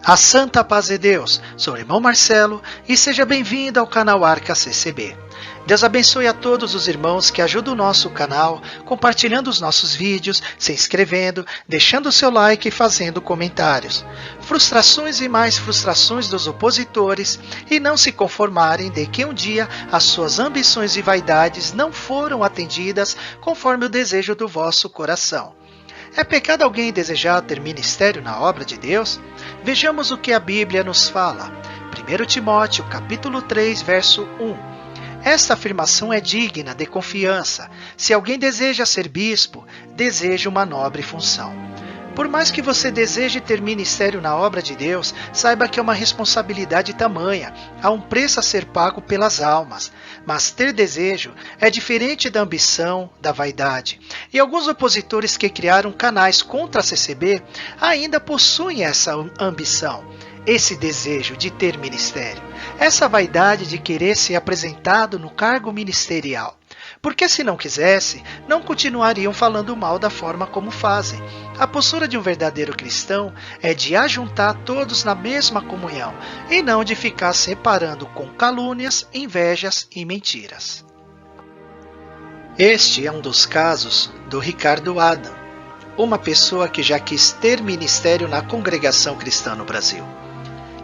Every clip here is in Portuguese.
A santa paz de Deus, sou o irmão Marcelo e seja bem-vindo ao canal Arca CCB. Deus abençoe a todos os irmãos que ajudam o nosso canal, compartilhando os nossos vídeos, se inscrevendo, deixando o seu like e fazendo comentários. Frustrações e mais frustrações dos opositores e não se conformarem de que um dia as suas ambições e vaidades não foram atendidas conforme o desejo do vosso coração. É pecado alguém desejar ter ministério na obra de Deus? Vejamos o que a Bíblia nos fala. 1 Timóteo, capítulo 3, verso 1. Esta afirmação é digna de confiança. Se alguém deseja ser bispo, deseja uma nobre função. Por mais que você deseje ter ministério na obra de Deus, saiba que é uma responsabilidade tamanha, há um preço a ser pago pelas almas. Mas ter desejo é diferente da ambição, da vaidade. E alguns opositores que criaram canais contra a CCB ainda possuem essa ambição, esse desejo de ter ministério, essa vaidade de querer ser apresentado no cargo ministerial. Porque se não quisesse, não continuariam falando mal da forma como fazem. A postura de um verdadeiro cristão é de ajuntar todos na mesma comunhão e não de ficar separando com calúnias, invejas e mentiras. Este é um dos casos do Ricardo Adam, uma pessoa que já quis ter ministério na congregação cristã no Brasil.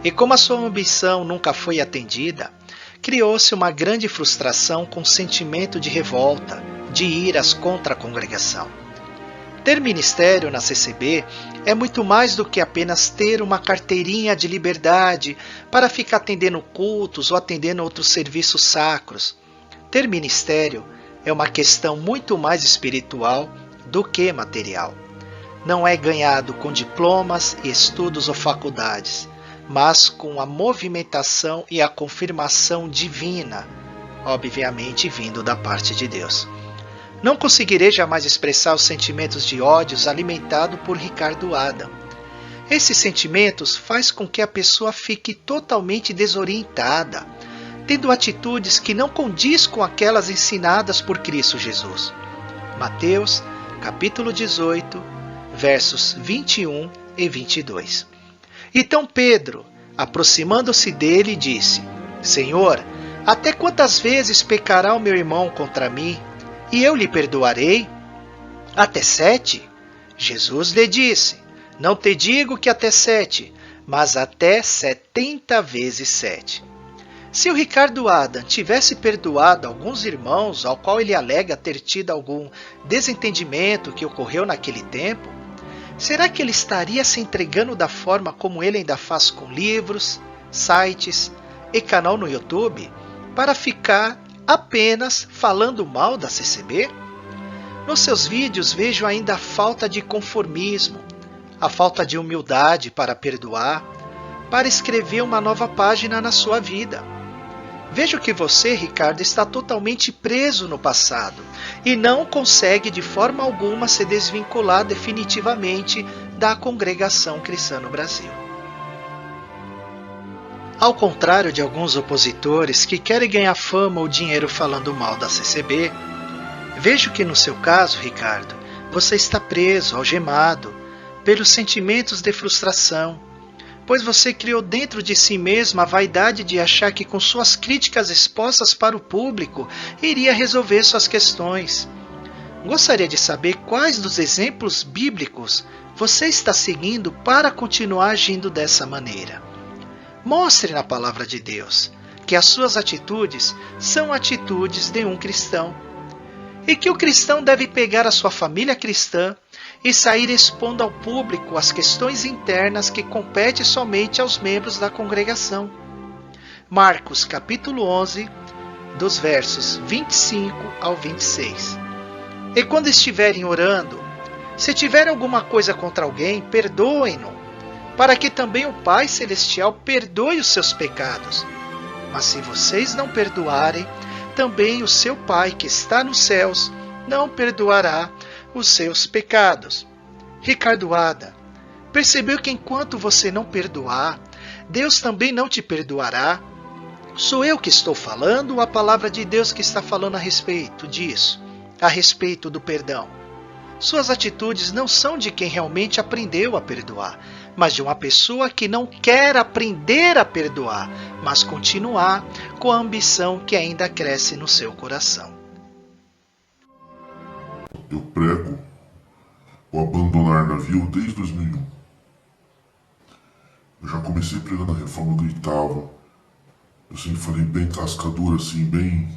E como a sua ambição nunca foi atendida, criou-se uma grande frustração com sentimento de revolta, de iras contra a congregação. Ter ministério na CCB é muito mais do que apenas ter uma carteirinha de liberdade para ficar atendendo cultos ou atendendo outros serviços sacros. Ter ministério é uma questão muito mais espiritual do que material. Não é ganhado com diplomas, estudos ou faculdades, mas com a movimentação e a confirmação divina, obviamente vindo da parte de Deus. Não conseguirei jamais expressar os sentimentos de ódios alimentados por Ricardo Adam. Esses sentimentos fazem com que a pessoa fique totalmente desorientada, tendo atitudes que não condiz com aquelas ensinadas por Cristo Jesus. Mateus, capítulo 18, versos 21 e 22. Então Pedro, aproximando-se dele, disse: Senhor, até quantas vezes pecará o meu irmão contra mim, e eu lhe perdoarei? Até 7? Jesus lhe disse: Não te digo que até 7, mas até 70 vezes 7. Se o Ricardo Adam tivesse perdoado alguns irmãos ao qual ele alega ter tido algum desentendimento que ocorreu naquele tempo, será que ele estaria se entregando da forma como ele ainda faz com livros, sites e canal no YouTube para ficar apenas falando mal da CCB? Nos seus vídeos vejo ainda a falta de conformismo, a falta de humildade para perdoar, para escrever uma nova página na sua vida. Vejo que você, Ricardo, está totalmente preso no passado e não consegue de forma alguma se desvincular definitivamente da congregação cristã no Brasil. Ao contrário de alguns opositores que querem ganhar fama ou dinheiro falando mal da CCB, vejo que no seu caso, Ricardo, você está preso, algemado, pelos sentimentos de frustração, pois você criou dentro de si mesmo a vaidade de achar que com suas críticas expostas para o público iria resolver suas questões. Gostaria de saber quais dos exemplos bíblicos você está seguindo para continuar agindo dessa maneira. Mostre na palavra de Deus que as suas atitudes são atitudes de um cristão e que o cristão deve pegar a sua família cristã e sair expondo ao público as questões internas que competem somente aos membros da congregação. Marcos capítulo 11, dos versos 25 ao 26. E quando estiverem orando, se tiverem alguma coisa contra alguém, perdoem-no, para que também o Pai Celestial perdoe os seus pecados. Mas se vocês não perdoarem, também o seu Pai que está nos céus não perdoará os seus pecados. Ricardo Adam, percebeu que enquanto você não perdoar, Deus também não te perdoará? Sou eu que estou falando ou a palavra de Deus que está falando a respeito disso, a respeito do perdão? Suas atitudes não são de quem realmente aprendeu a perdoar, mas de uma pessoa que não quer aprender a perdoar, mas continuar com a ambição que ainda cresce no seu coração. Eu prego o abandonar navio desde 2001. Eu já comecei pregando a reforma, eu gritava. Eu sempre falei bem cascadura, assim, bem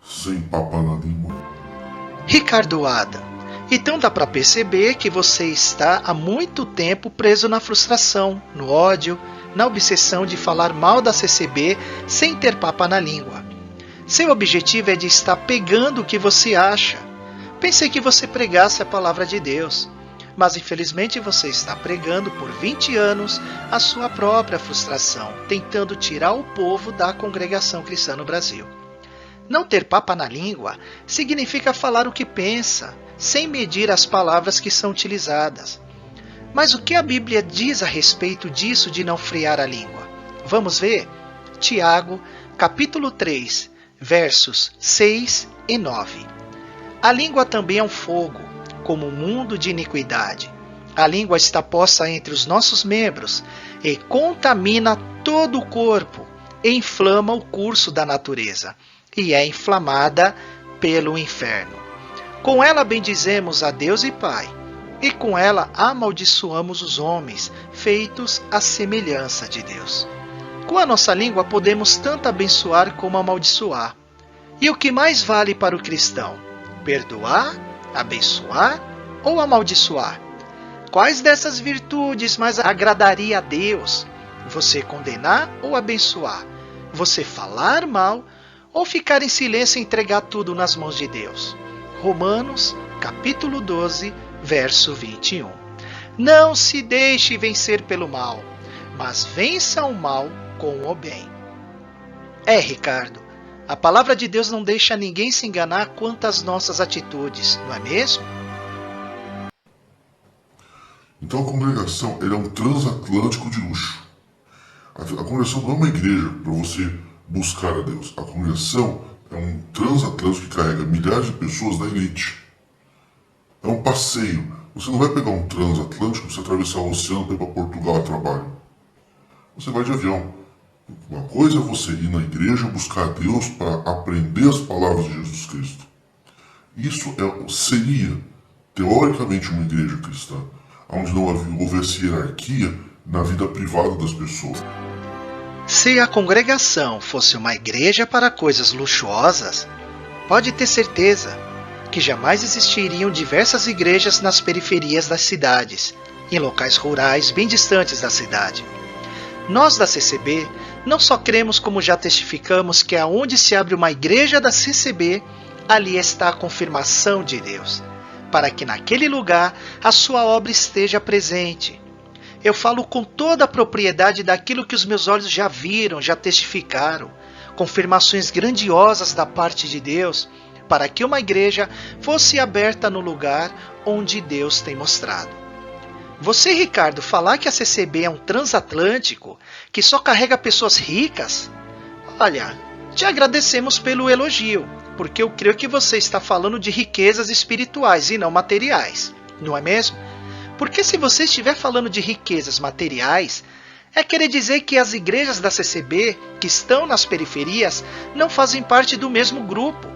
sem papo na língua. Ricardo Adam, então dá para perceber que você está há muito tempo preso na frustração, no ódio, na obsessão de falar mal da CCB sem ter papa na língua. Seu objetivo é de estar pegando o que você acha. Pensei que você pregasse a palavra de Deus, mas infelizmente você está pregando por 20 anos a sua própria frustração, tentando tirar o povo da congregação cristã no Brasil. Não ter papa na língua significa falar o que pensa, sem medir as palavras que são utilizadas. Mas o que a Bíblia diz a respeito disso de não frear a língua? Vamos ver? Tiago, capítulo 3, versos 6 e 9. A língua também é um fogo, como um mundo de iniquidade. A língua está posta entre os nossos membros e contamina todo o corpo, e inflama o curso da natureza, e é inflamada pelo inferno. Com ela bendizemos a Deus e Pai, e com ela amaldiçoamos os homens, feitos à semelhança de Deus. Com a nossa língua podemos tanto abençoar como amaldiçoar. E o que mais vale para o cristão? Perdoar, abençoar ou amaldiçoar? Quais dessas virtudes mais agradaria a Deus? Você condenar ou abençoar? Você falar mal ou ficar em silêncio e entregar tudo nas mãos de Deus? Romanos, capítulo 12, verso 21. Não se deixe vencer pelo mal, mas vença o mal com o bem. Ricardo, a palavra de Deus não deixa ninguém se enganar quanto às nossas atitudes, não é mesmo? Então a congregação é um transatlântico de luxo. A congregação não é uma igreja para você buscar a Deus. A congregação é um transatlântico que carrega milhares de pessoas da elite. É um passeio. Você não vai pegar um transatlântico para você atravessar o oceano para ir para Portugal a trabalho. Você vai de avião. Uma coisa é você ir na igreja buscar a Deus para aprender as palavras de Jesus Cristo. Isso seria, teoricamente, uma igreja cristã, onde não houvesse hierarquia na vida privada das pessoas. Se a congregação fosse uma igreja para coisas luxuosas, pode ter certeza que jamais existiriam diversas igrejas nas periferias das cidades, em locais rurais bem distantes da cidade. Nós da CCB não só cremos, como já testificamos, que aonde se abre uma igreja da CCB, ali está a confirmação de Deus, para que naquele lugar a sua obra esteja presente. Eu falo com toda a propriedade daquilo que os meus olhos já viram, já testificaram, confirmações grandiosas da parte de Deus, para que uma igreja fosse aberta no lugar onde Deus tem mostrado. Você, Ricardo, falar que a CCB é um transatlântico, que só carrega pessoas ricas? Olha, te agradecemos pelo elogio, porque eu creio que você está falando de riquezas espirituais e não materiais, não é mesmo? Porque se você estiver falando de riquezas materiais, é querer dizer que as igrejas da CCB, que estão nas periferias, não fazem parte do mesmo grupo,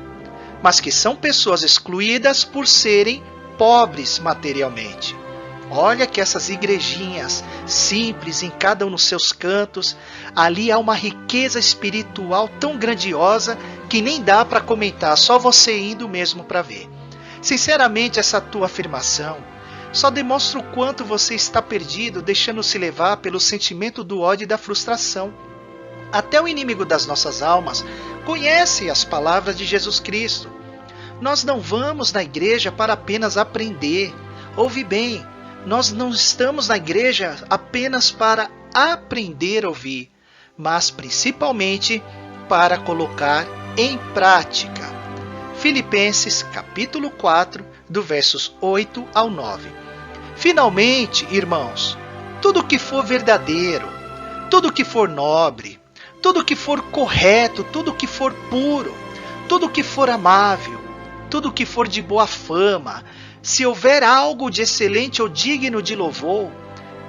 mas que são pessoas excluídas por serem pobres materialmente. Olha que essas igrejinhas simples, em cada um nos seus cantos, ali há uma riqueza espiritual tão grandiosa que nem dá para comentar, só você indo mesmo para ver. Sinceramente, essa tua afirmação só demonstra o quanto você está perdido, deixando-se levar pelo sentimento do ódio e da frustração. Até o inimigo das nossas almas conhece as palavras de Jesus Cristo. Nós não vamos na igreja para apenas aprender. Ouve bem, nós não estamos na igreja apenas para aprender a ouvir, mas principalmente para colocar em prática. Filipenses capítulo 4, do versos 8 ao 9. Finalmente, irmãos, tudo que for verdadeiro, tudo que for nobre, tudo que for correto, tudo que for puro, tudo que for amável, tudo que for de boa fama, se houver algo de excelente ou digno de louvor,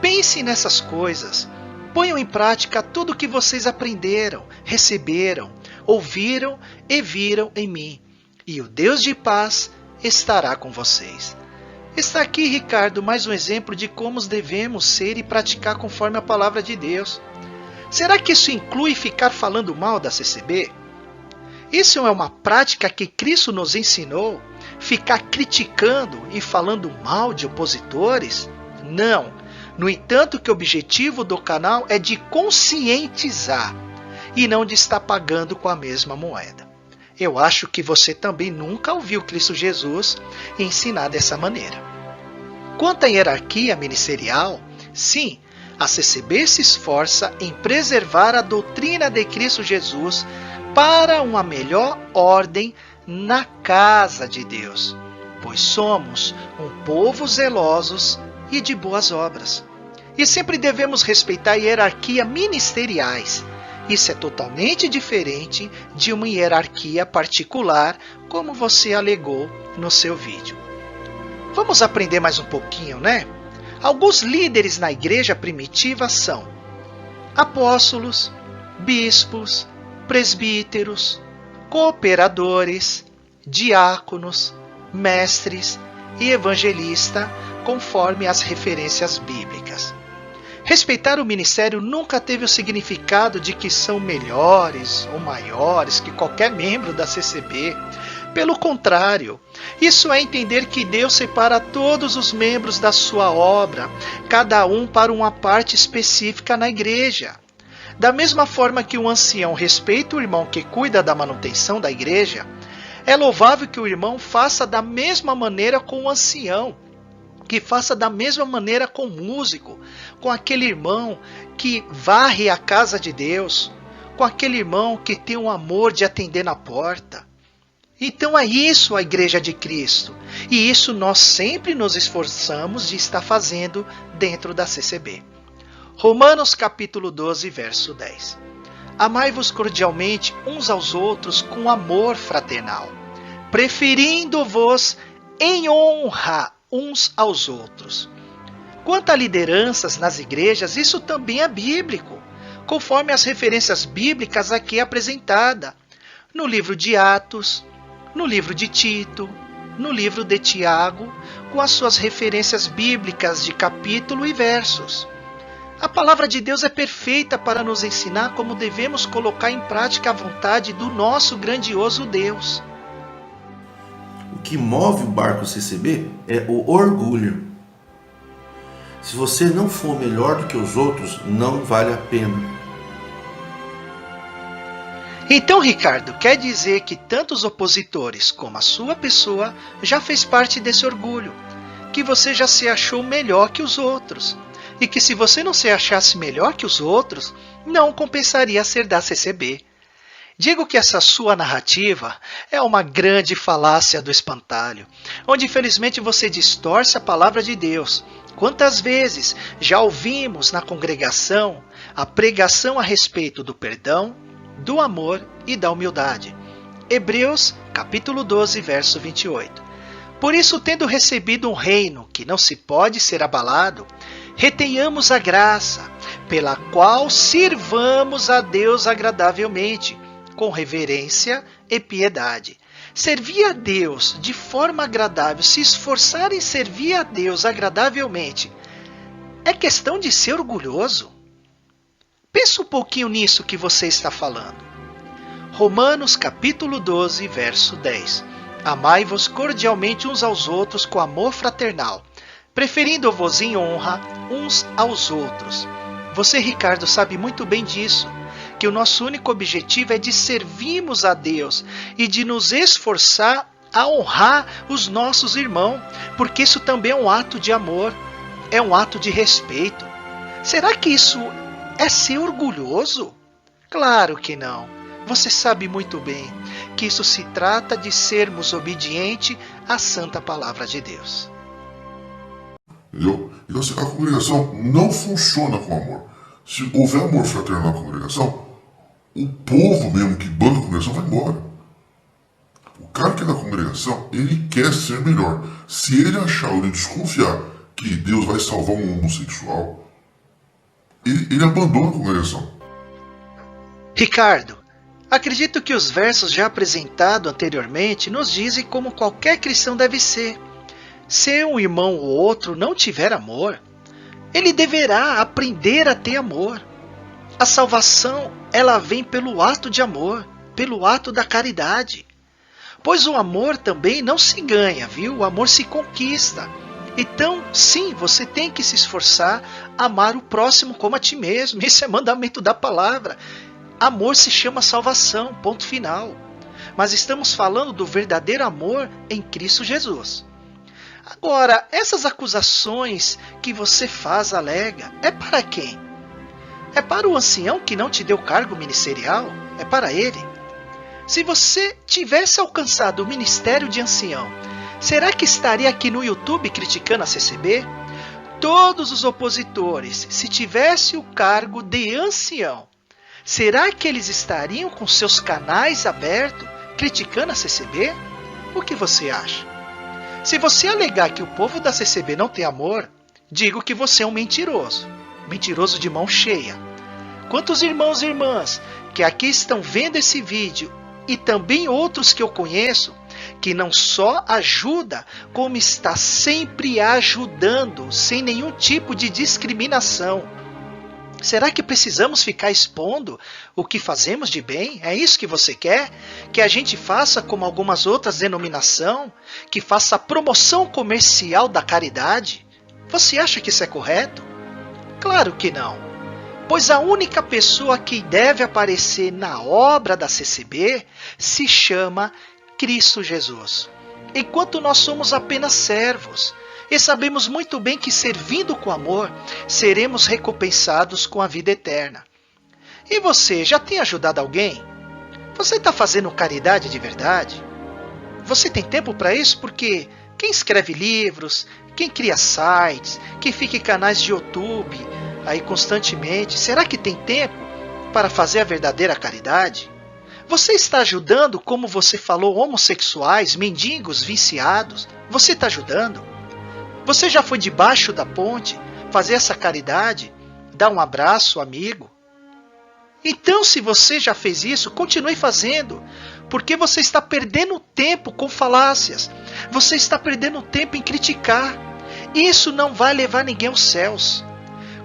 Pense nessas coisas. Ponham em prática tudo o que vocês aprenderam, receberam, ouviram e viram em mim. E o Deus de paz estará com vocês. Está aqui, Ricardo, mais um exemplo de como devemos ser e praticar conforme a palavra de Deus. Será que isso inclui ficar falando mal da CCB? Isso é uma prática que Cristo nos ensinou? Ficar criticando e falando mal de opositores? Não. No entanto, que o objetivo do canal é de conscientizar e não de estar pagando com a mesma moeda. Eu acho que você também nunca ouviu Cristo Jesus ensinar dessa maneira. Quanto à hierarquia ministerial, sim, a CCB se esforça em preservar a doutrina de Cristo Jesus para uma melhor ordem na casa de Deus, pois somos um povo zelosos e de boas obras. E sempre devemos respeitar a hierarquia ministeriais. Isso é totalmente diferente de uma hierarquia particular, como você alegou no seu vídeo. Vamos aprender mais um pouquinho, né? Alguns líderes na igreja primitiva são apóstolos, bispos, presbíteros, cooperadores, diáconos, mestres e evangelista, conforme as referências bíblicas. Respeitar o ministério nunca teve o significado de que são melhores ou maiores que qualquer membro da CCB. Pelo contrário, isso é entender que Deus separa todos os membros da sua obra, cada um para uma parte específica na igreja. Da mesma forma que o ancião respeita o irmão que cuida da manutenção da igreja, é louvável que o irmão faça da mesma maneira com o ancião, que faça da mesma maneira com o músico, com aquele irmão que varre a casa de Deus, com aquele irmão que tem o amor de atender na porta. Então é isso a Igreja de Cristo, e isso nós sempre nos esforçamos de estar fazendo dentro da CCB. Romanos capítulo 12, verso 10. Amai-vos cordialmente uns aos outros com amor fraternal, preferindo-vos em honra uns aos outros. Quanto a lideranças nas igrejas, isso também é bíblico, conforme as referências bíblicas aqui apresentadas, no livro de Atos, no livro de Tito, no livro de Tiago, com as suas referências bíblicas de capítulo e versos. A palavra de Deus é perfeita para nos ensinar como devemos colocar em prática a vontade do nosso grandioso Deus. O que move o barco CCB é o orgulho. Se você não for melhor do que os outros, não vale a pena. Então, Ricardo, quer dizer que tanto os opositores como a sua pessoa já fez parte desse orgulho, que você já se achou melhor que os outros, e que se você não se achasse melhor que os outros, não compensaria ser da CCB. Digo que essa sua narrativa é uma grande falácia do espantalho, onde infelizmente você distorce a palavra de Deus. Quantas vezes já ouvimos na congregação a pregação a respeito do perdão, do amor e da humildade. Hebreus capítulo 12, verso 28. Por isso, tendo recebido um reino que não se pode ser abalado, retenhamos a graça, pela qual sirvamos a Deus agradavelmente, com reverência e piedade. Servir a Deus de forma agradável, se esforçar em servir a Deus agradavelmente, é questão de ser orgulhoso? Pensa um pouquinho nisso que você está falando. Romanos capítulo 12, verso 10. Amai-vos cordialmente uns aos outros com amor fraternal, preferindo-vos em honra uns aos outros. Você, Ricardo, sabe muito bem disso, que o nosso único objetivo é de servirmos a Deus e de nos esforçar a honrar os nossos irmãos, porque isso também é um ato de amor, é um ato de respeito. Será que isso é ser orgulhoso? Claro que não. Você sabe muito bem que isso se trata de sermos obedientes à santa palavra de Deus. Entendeu? Então, assim, a congregação não funciona com amor. Se houver amor fraternal na congregação, o povo mesmo que banca a congregação vai embora. O cara que é da congregação, ele quer ser melhor. Se ele achar ou ele desconfiar que Deus vai salvar um homossexual, ele abandona a congregação. Ricardo, acredito que os versos já apresentados anteriormente nos dizem como qualquer cristão deve ser. Se um irmão ou outro não tiver amor, ele deverá aprender a ter amor. A salvação, ela vem pelo ato de amor, pelo ato da caridade. Pois o amor também não se ganha, viu? O amor se conquista. Então, sim, você tem que se esforçar a amar o próximo como a ti mesmo. Isso é mandamento da palavra. Amor se chama salvação, ponto final. Mas estamos falando do verdadeiro amor em Cristo Jesus. Agora, essas acusações que você faz, alega, é para quem? É para o ancião que não te deu cargo ministerial? É para ele? Se você tivesse alcançado o ministério de ancião, será que estaria aqui no YouTube criticando a CCB? Todos os opositores, se tivesse o cargo de ancião, será que eles estariam com seus canais abertos criticando a CCB? O que você acha? Se você alegar que o povo da CCB não tem amor, digo que você é um mentiroso. Mentiroso de mão cheia. Quantos irmãos e irmãs que aqui estão vendo esse vídeo e também outros que eu conheço, que não só ajuda, como está sempre ajudando, sem nenhum tipo de discriminação. Será que precisamos ficar expondo o que fazemos de bem? É isso que você quer? Que a gente faça como algumas outras denominações? Que faça a promoção comercial da caridade? Você acha que isso é correto? Claro que não. Pois a única pessoa que deve aparecer na obra da CCB se chama Cristo Jesus. Enquanto nós somos apenas servos, e sabemos muito bem que servindo com amor, seremos recompensados com a vida eterna. E você, já tem ajudado alguém? Você está fazendo caridade de verdade? Você tem tempo para isso? Porque quem escreve livros, quem cria sites, quem fica em canais de YouTube aí constantemente, será que tem tempo para fazer a verdadeira caridade? Você está ajudando, como você falou, homossexuais, mendigos, viciados? Você está ajudando? Você já foi debaixo da ponte fazer essa caridade? Dar um abraço, amigo? Então, se você já fez isso, continue fazendo. Porque você está perdendo tempo com falácias. Você está perdendo tempo em criticar. Isso não vai levar ninguém aos céus.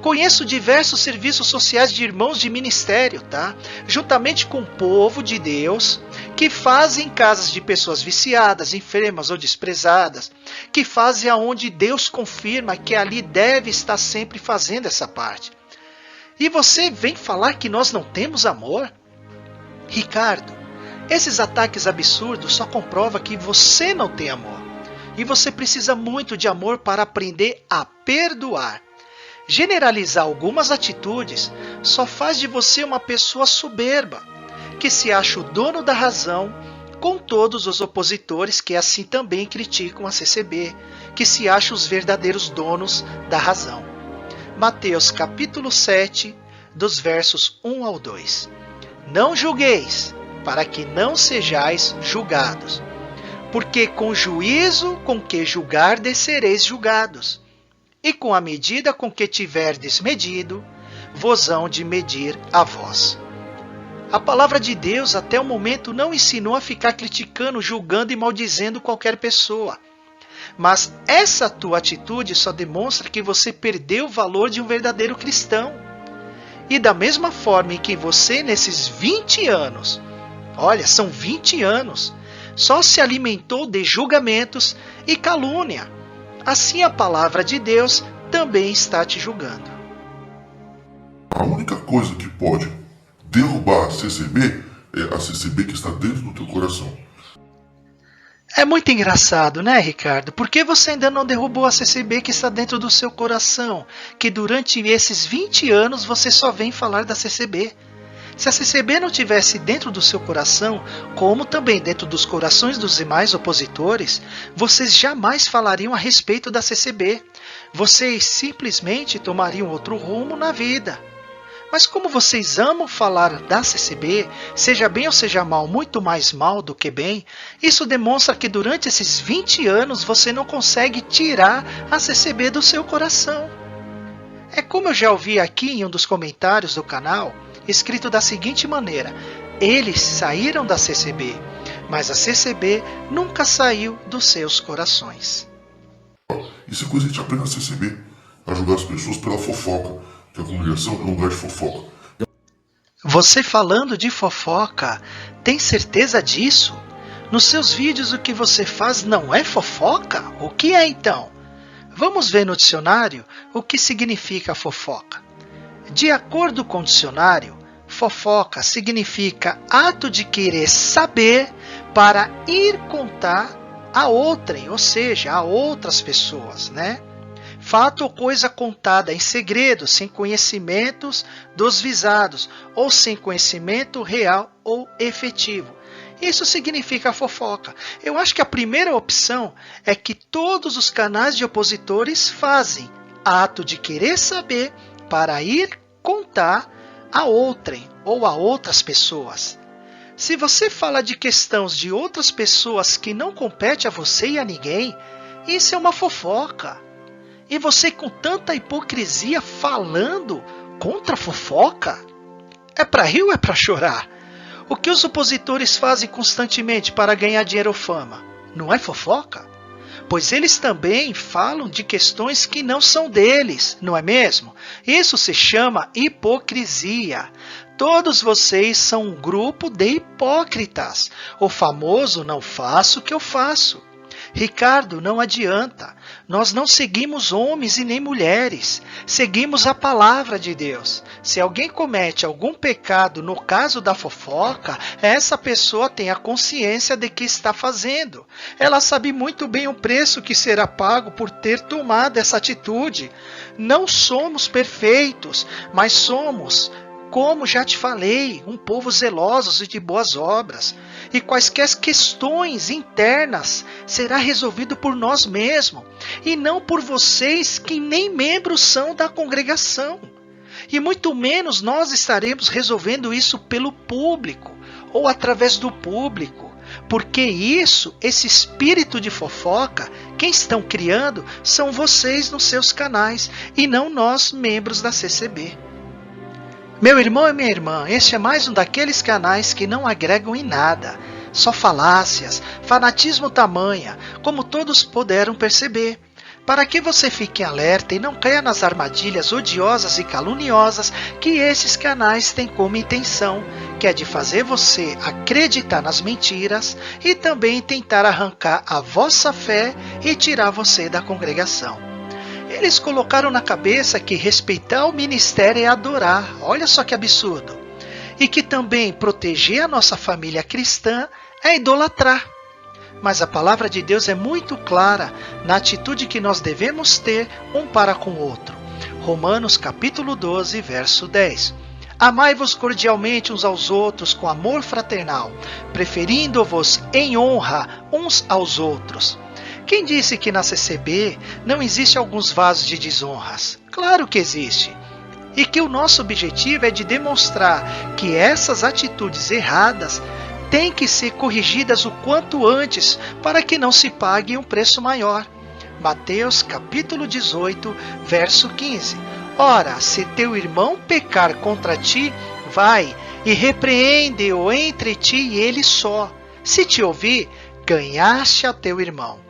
Conheço diversos serviços sociais de irmãos de ministério, tá? Juntamente com o povo de Deus, que fazem casas de pessoas viciadas, enfermas ou desprezadas, que fazem aonde Deus confirma que ali deve estar sempre fazendo essa parte. E você vem falar que nós não temos amor? Ricardo, esses ataques absurdos só comprovam que você não tem amor. E você precisa muito de amor para aprender a perdoar. Generalizar algumas atitudes só faz de você uma pessoa soberba, que se acha o dono da razão, com todos os opositores que assim também criticam a CCB, que se acham os verdadeiros donos da razão. Mateus capítulo 7, dos versos 1 ao 2. Não julgueis, para que não sejais julgados, porque com juízo com que julgardes sereis julgados, e com a medida com que tiverdes medido, vos hão de medir a vós. A palavra de Deus até o momento não ensinou a ficar criticando, julgando e maldizendo qualquer pessoa. Mas essa tua atitude só demonstra que você perdeu o valor de um verdadeiro cristão. E da mesma forma em que você, nesses 20 anos, olha, são 20 anos, só se alimentou de julgamentos e calúnia, assim a palavra de Deus também está te julgando. A única coisa que pode derrubar a CCB é a CCB que está dentro do teu coração. É muito engraçado, né, Ricardo? Por que você ainda não derrubou a CCB que está dentro do seu coração? Que durante esses 20 anos você só vem falar da CCB. Se a CCB não tivesse dentro do seu coração, como também dentro dos corações dos demais opositores, vocês jamais falariam a respeito da CCB. Vocês simplesmente tomariam outro rumo na vida. Mas como vocês amam falar da CCB, seja bem ou seja mal, muito mais mal do que bem, isso demonstra que durante esses 20 anos você não consegue tirar a CCB do seu coração. É como eu já ouvi aqui em um dos comentários do canal, escrito da seguinte maneira: eles saíram da CCB, mas a CCB nunca saiu dos seus corações. Isso é coisa que a gente aprende na CCB, a julgar as pessoas pela fofoca, que a congregação é um lugar de fofoca. Você falando de fofoca, tem certeza disso? Nos seus vídeos o que você faz não é fofoca? O que é então? Vamos ver no dicionário o que significa fofoca. De acordo com o dicionário, fofoca significa ato de querer saber para ir contar a outrem, ou seja, a outras pessoas, né? Fato ou coisa contada em segredo, sem conhecimentos dos visados, ou sem conhecimento real ou efetivo. Isso significa fofoca. Eu acho que a primeira opção é que todos os canais de opositores fazem ato de querer saber para ir contar a outrem ou a outras pessoas. Se você fala de questões de outras pessoas que não compete a você e a ninguém, isso é uma fofoca. E você com tanta hipocrisia falando contra a fofoca? É para rir ou é para chorar? O que os opositores fazem constantemente para ganhar dinheiro ou fama? Não é fofoca? Pois eles também falam de questões que não são deles, não é mesmo? Isso se chama hipocrisia. Todos vocês são um grupo de hipócritas. O famoso não faço o que eu faço. Ricardo, não adianta. Nós não seguimos homens e nem mulheres. Seguimos a palavra de Deus. Se alguém comete algum pecado no caso da fofoca, essa pessoa tem a consciência de que está fazendo. Ela sabe muito bem o preço que será pago por ter tomado essa atitude. Não somos perfeitos, mas somos, como já te falei, um povo zelosos e de boas obras. E quaisquer questões internas será resolvido por nós mesmos, e não por vocês que nem membros são da congregação. E muito menos nós estaremos resolvendo isso pelo público, ou através do público. Porque esse espírito de fofoca, quem estão criando são vocês nos seus canais, e não nós, membros da CCB. Meu irmão e minha irmã, este é mais um daqueles canais que não agregam em nada, só falácias, fanatismo tamanha, como todos puderam perceber. Para que você fique alerta e não caia nas armadilhas odiosas e caluniosas que esses canais têm como intenção, que é de fazer você acreditar nas mentiras e também tentar arrancar a vossa fé e tirar você da congregação. Eles colocaram na cabeça que respeitar o ministério é adorar, olha só que absurdo. E que também proteger a nossa família cristã é idolatrar. Mas a palavra de Deus é muito clara na atitude que nós devemos ter um para com o outro. Romanos capítulo 12, verso 10. Amai-vos cordialmente uns aos outros com amor fraternal, preferindo-vos em honra uns aos outros. Quem disse que na CCB não existe alguns vasos de desonras? Claro que existe. E que o nosso objetivo é de demonstrar que essas atitudes erradas têm que ser corrigidas o quanto antes para que não se pague um preço maior. Mateus capítulo 18, verso 15. Ora, se teu irmão pecar contra ti, vai e repreende-o entre ti e ele só. Se te ouvir, ganhaste a teu irmão.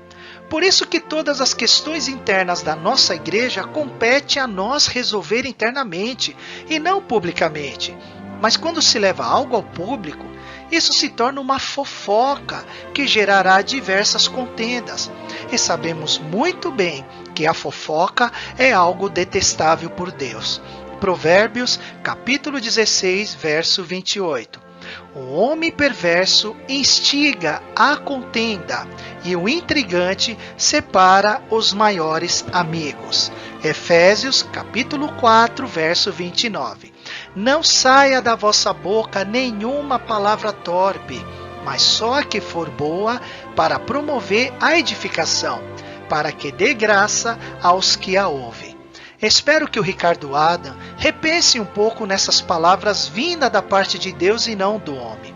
Por isso que todas as questões internas da nossa igreja compete a nós resolver internamente e não publicamente. Mas quando se leva algo ao público, isso se torna uma fofoca que gerará diversas contendas. E sabemos muito bem que a fofoca é algo detestável por Deus. Provérbios capítulo 16, verso 28. O homem perverso instiga a contenda e o intrigante separa os maiores amigos. Efésios capítulo 4, verso 29. Não saia da vossa boca nenhuma palavra torpe, mas só a que for boa para promover a edificação, para que dê graça aos que a ouvem. Espero que o Ricardo Adam repense um pouco nessas palavras vindas da parte de Deus e não do homem.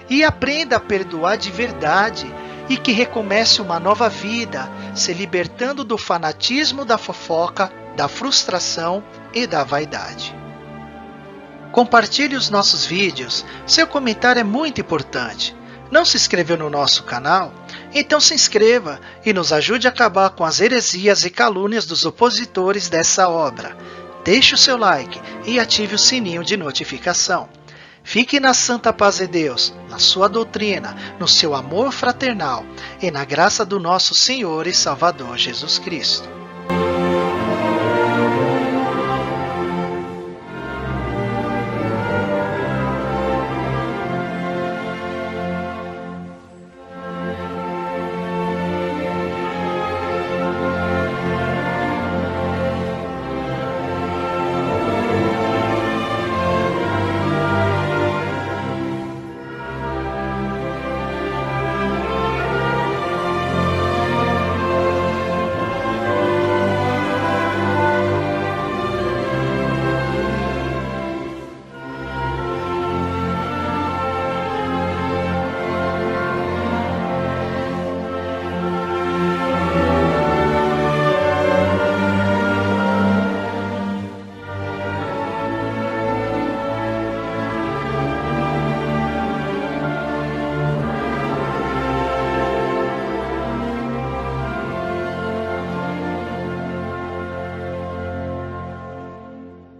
E aprenda a perdoar de verdade e que recomece uma nova vida, se libertando do fanatismo da fofoca, da frustração e da vaidade. Compartilhe os nossos vídeos, seu comentário é muito importante. Não se inscreveu no nosso canal? Então se inscreva e nos ajude a acabar com as heresias e calúnias dos opositores dessa obra. Deixe o seu like e ative o sininho de notificação. Fique na santa paz de Deus, na sua doutrina, no seu amor fraternal e na graça do nosso Senhor e Salvador Jesus Cristo.